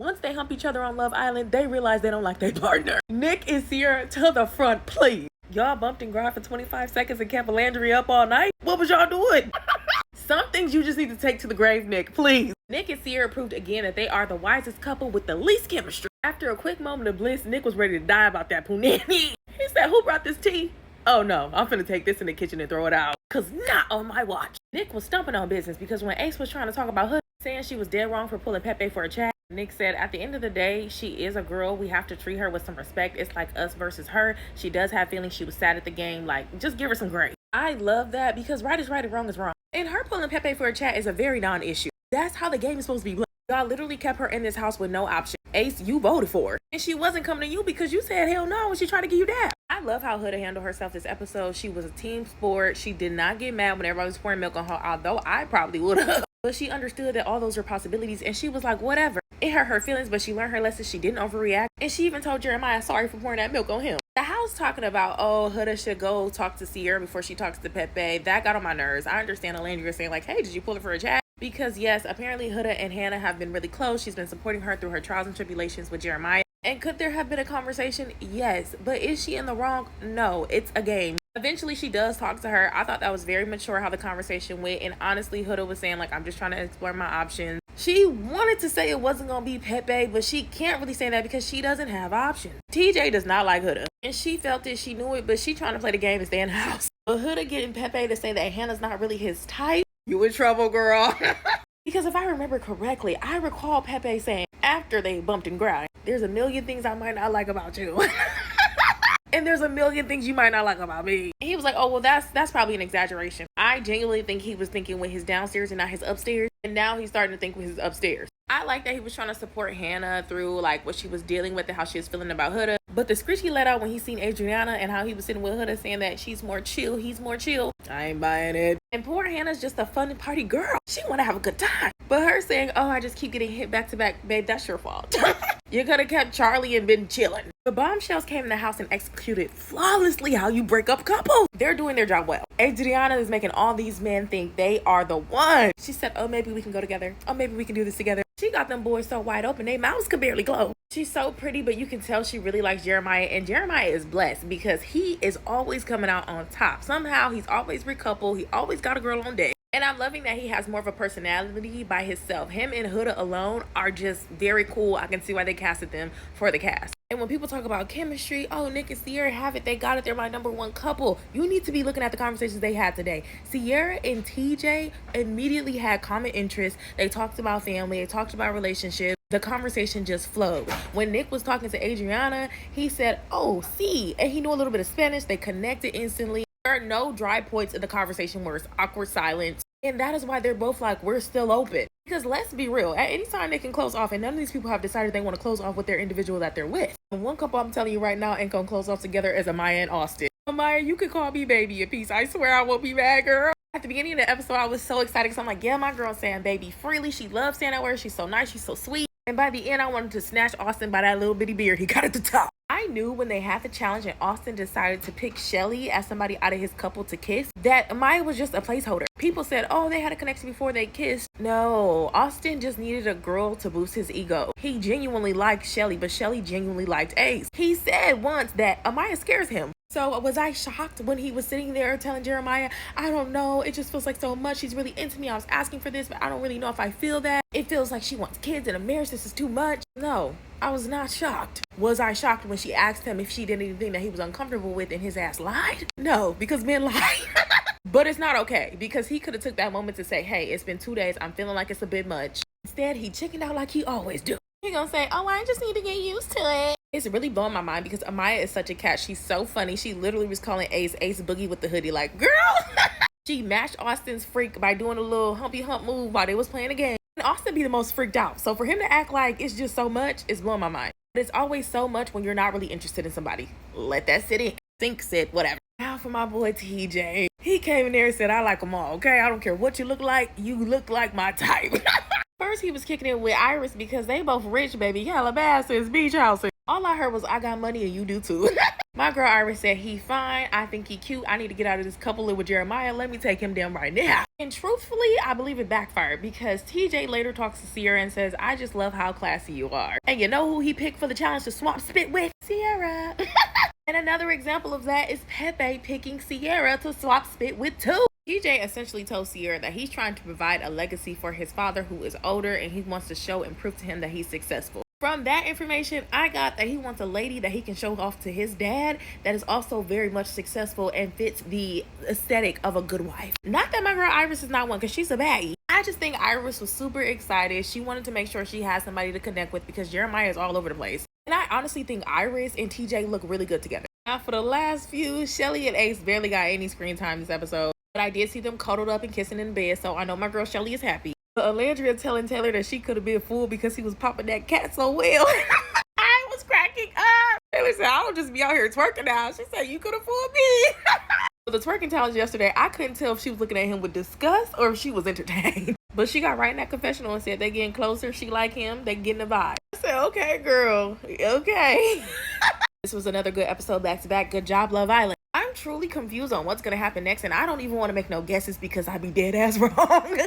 Once they hump each other on Love Island, they realize they don't like their partner. Nick and Sierra to the front, please. Y'all bumped and grinded for 25 seconds and kept Landry up all night? What was y'all doing? Some things you just need to take to the grave, Nick, please. Nick and Sierra proved again that they are the wisest couple with the least chemistry. After a quick moment of bliss, Nick was ready to die about that punani. He said, who brought this tea? Oh no, I'm finna take this in the kitchen and throw it out. Cause not on my watch. Nick was stumping on business because when Ace was trying to talk about Hood, saying she was dead wrong for pulling Pepe for a chat, Nick said, at the end of the day, she is a girl. We have to treat her with some respect. It's like us versus her. She does have feelings. She was sad at the game. Like, just give her some grace. I love that because right is right and wrong is wrong. And her pulling Pepe for a chat is a very non-issue. That's how the game is supposed to be played. Y'all literally kept her in this house with no option. Ace, you voted for her. And she wasn't coming to you because you said hell no when she tried to give you that. I love how Huda handled herself this episode. She was a team sport. She did not get mad when everybody was pouring milk on her, although I probably would have. But she understood that all those were possibilities and she was like, whatever. It hurt her feelings, but she learned her lesson. She didn't overreact. And she even told Jeremiah sorry for pouring that milk on him. The house talking about, oh, Huda should go talk to Sierra before she talks to Pepe. That got on my nerves. I understand Alandria saying like, hey, did you pull her for a chat? Because yes, apparently Huda and Hannah have been really close. She's been supporting her through her trials and tribulations with Jeremiah. And could there have been a conversation? Yes. But is she in the wrong? No, it's a game. Eventually she does talk to her. I thought that was very mature how the conversation went. And honestly, Huda was saying like, I'm just trying to explore my options. She wanted to say it wasn't going to be Pepe, but she can't really say that because she doesn't have options. TJ does not like Huda. And she felt it, she knew it, but she trying to play the game and stay in the house. But Huda getting Pepe to say that Hannah's not really his type. You in trouble, girl. Because if I remember correctly, I recall Pepe saying after they bumped and grind, there's a million things I might not like about you. And there's a million things you might not like about me. And he was like, oh, well, that's probably an exaggeration. I genuinely think he was thinking with his downstairs and not his upstairs. And now he's starting to think with his upstairs. I like that he was trying to support Hannah through like what she was dealing with and how she was feeling about Huda. But the screech he let out when he seen Adriana and how he was sitting with Huda saying that she's more chill, he's more chill. I ain't buying it. And poor Hannah's just a fun party girl. She want to have a good time. But her saying, oh, I just keep getting hit back to back, babe, that's your fault. You could have kept Charlie and been chilling. The bombshells came in the house and executed flawlessly how you break up couples. They're doing their job well. Adriana is making all these men think they are the one. She said, oh, maybe we can go together. Oh, maybe we can do this together. She got them boys so wide open, their mouths could barely close. She's so pretty, but you can tell she really likes Jeremiah. And Jeremiah is blessed because he is always coming out on top. Somehow he's always recoupled. He always got a girl on deck. And I'm loving that he has more of a personality by himself. Him and Huda alone are just very cool. I can see why they casted them for the cast. And when people talk about chemistry, oh, Nick and Sierra have it. They got it. They're my number one couple. You need to be looking at the conversations they had today. Sierra and TJ immediately had common interests. They talked about family. They talked about relationships. The conversation just flowed. When Nick was talking to Adriana, he said, oh, see. And he knew a little bit of Spanish. They connected instantly. There are no dry points in the conversation where it's awkward silence. And that is why they're both like, we're still open. Because let's be real, at any time they can close off, and none of these people have decided they want to close off with their individual that they're with. And one couple I'm telling you right now ain't gonna close off together is Amaya and Austin. Amaya, you could call me baby in peace. I swear I won't be mad, girl. At the beginning of the episode, I was so excited because I'm like, yeah, my girl's saying baby freely. She loves saying that word. She's so nice. She's so sweet. And by the end, I wanted to snatch Austin by that little bitty beard he got at the top. I knew when they had the challenge and Austin decided to pick Shelly as somebody out of his couple to kiss, that Maya was just a placeholder. People said, oh, they had a connection before they kissed. No, Austin just needed a girl to boost his ego. He genuinely liked Shelly, but Shelly genuinely liked Ace. He said once that Amaya scares him. So was I shocked when he was sitting there telling Jeremiah, I don't know, it just feels like so much. She's really into me. I was asking for this, but I don't really know if I feel that. It feels like she wants kids and a marriage. This is too much. No, I was not shocked. Was I shocked when she asked him if she did anything that he was uncomfortable with and his ass lied? No, because men lie. But it's not okay because he could have took that moment to say, hey, it's been 2 days. I'm feeling like it's a bit much. Instead, he chickened out like he always do. He gonna say, oh, I just need to get used to it. It's really blowing my mind because Amaya is such a cat. She's so funny. She literally was calling Ace Boogie with the hoodie like, girl. She matched Austin's freak by doing a little humpy hump move while they was playing a game. And Austin be the most freaked out. So for him to act like it's just so much, it's blowing my mind. But it's always so much when you're not really interested in somebody. Let that sit in. Think, sit, whatever. Now for my boy TJ. He came in there and said, I like them all, okay? I don't care what you look like. You look like my type. First, he was kicking it with Iris because they both rich, baby. Calabasas, beach houses. All I heard was, I got money and you do too. My girl Iris said, he fine. I think he cute. I need to get out of this coupling with Jeremiah. Let me take him down right now. And truthfully, I believe it backfired because TJ later talks to Sierra and says, I just love how classy you are. And you know who he picked for the challenge to swap spit with? Sierra. And another example of that is Pepe picking Sierra to swap spit with too. TJ essentially told Sierra that he's trying to provide a legacy for his father who is older, and he wants to show and prove to him that he's successful. From that information, I got that he wants a lady that he can show off to his dad that is also very much successful and fits the aesthetic of a good wife. Not that my girl Iris is not one, because she's a baddie. I just think Iris was super excited. She wanted to make sure she has somebody to connect with because Jeremiah is all over the place. And I honestly think Iris and TJ look really good together. Now for the last few, Shelly and Ace barely got any screen time this episode. But I did see them cuddled up and kissing in bed, so I know my girl Shelly is happy. But Alandria telling Taylor that she could have been fooled because he was popping that cat so well. I was cracking up. Taylor said, I don't just be out here twerking now. She said, you could have fooled me. The twerking challenge yesterday, I couldn't tell if she was looking at him with disgust or if she was entertained. But she got right in that confessional and said they getting closer. She like him. They getting the vibe. I said, okay, girl. Okay. This was another good episode back to back. Good job, Love Island. I'm truly confused on what's going to happen next, and I don't even want to make no guesses because I'd be dead ass wrong.